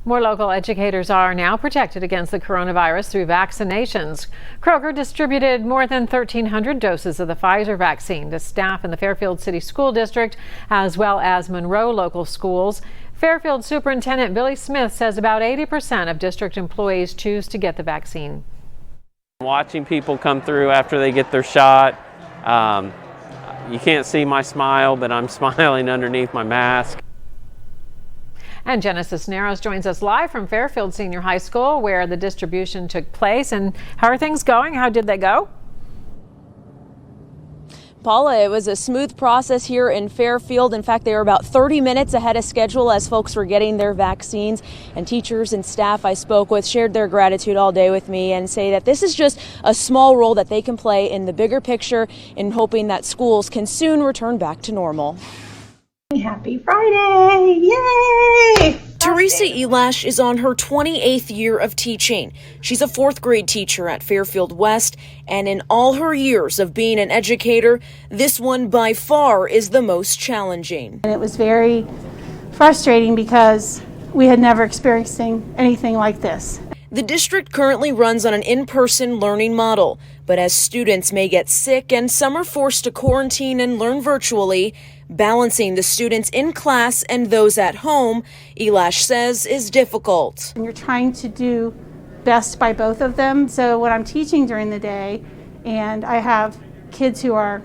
More local educators are now protected against the coronavirus through vaccinations. Kroger distributed more than 1,300 doses of the Pfizer vaccine to staff in the Fairfield City School District, as well as Monroe local schools. Fairfield Superintendent Billy Smith says about 80% of district employees choose to get the vaccine. Watching people come through after they get their shot, you can't see my smile, but I'm smiling underneath my mask. And Jenna Cisneros joins us live from Fairfield Senior High School, where the distribution took place. And how are things going? How did they go? Paula, it was a smooth process here in Fairfield. In fact, they were about 30 minutes ahead of schedule as folks were getting their vaccines. And teachers and staff I spoke with shared their gratitude all day with me and say that this is just a small role that they can play in the bigger picture in hoping that schools can soon return back to normal. Happy Friday! Yay! Teresa Elash is on her 28th year of teaching. She's a fourth grade teacher at Fairfield West, and in all her years of being an educator, this one by far is the most challenging. And it was very frustrating because we had never experienced anything like this. The district currently runs on an in-person learning model, but as students may get sick and some are forced to quarantine and learn virtually, balancing the students in class and those at home, Elash says, is difficult. And you're trying to do best by both of them. So when I'm teaching during the day and I have kids who are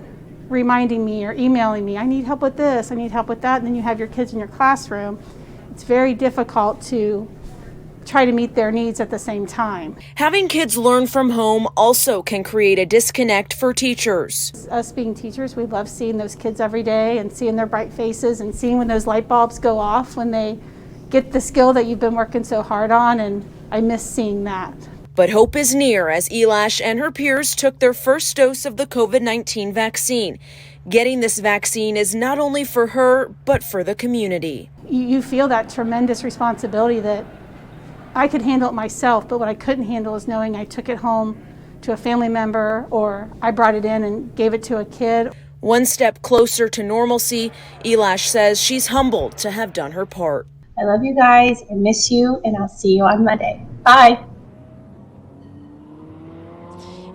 reminding me or emailing me, I need help with this, I need help with that, and then you have your kids in your classroom, it's very difficult to try to meet their needs at the same time. Having kids learn from home also can create a disconnect for teachers. Us being teachers, we love seeing those kids every day and seeing their bright faces and seeing when those light bulbs go off when they get the skill that you've been working so hard on, and I miss seeing that. But hope is near as Elash and her peers took their first dose of the COVID-19 vaccine. Getting this vaccine is not only for her, but for the community. You feel that tremendous responsibility that I could handle it myself, but what I couldn't handle is knowing I took it home to a family member or I brought it in and gave it to a kid. One step closer to normalcy, Elash says she's humbled to have done her part. I love you guys, I miss you, and I'll see you on Monday. Bye.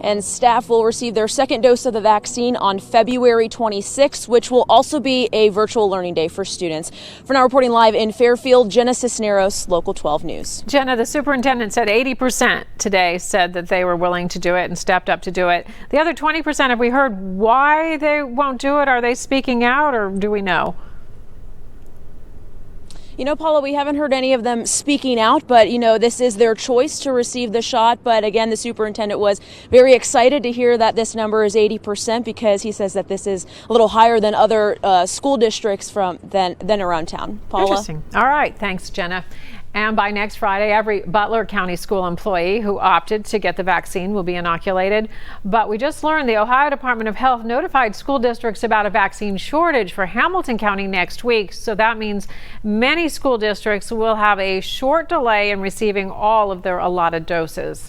And staff will receive their second dose of the vaccine on February 26th, which will also be a virtual learning day for students. For now, reporting live in Fairfield, Jenna Cisneros, Local 12 News. Jenna, the superintendent said 80% today said that they were willing to do it and stepped up to do it. The other 20%, have we heard why they won't do it? Are they speaking out, or do we know? You know, Paula, we haven't heard any of them speaking out, but, this is their choice to receive the shot. But again, the superintendent was very excited to hear that this number is 80% because he says that this is a little higher than other school districts than around town. Paula? Interesting. All right. Thanks, Jenna. And by next Friday, every Butler County school employee who opted to get the vaccine will be inoculated. But we just learned the Ohio Department of Health notified school districts about a vaccine shortage for Hamilton County next week. So that means many school districts will have a short delay in receiving all of their allotted doses.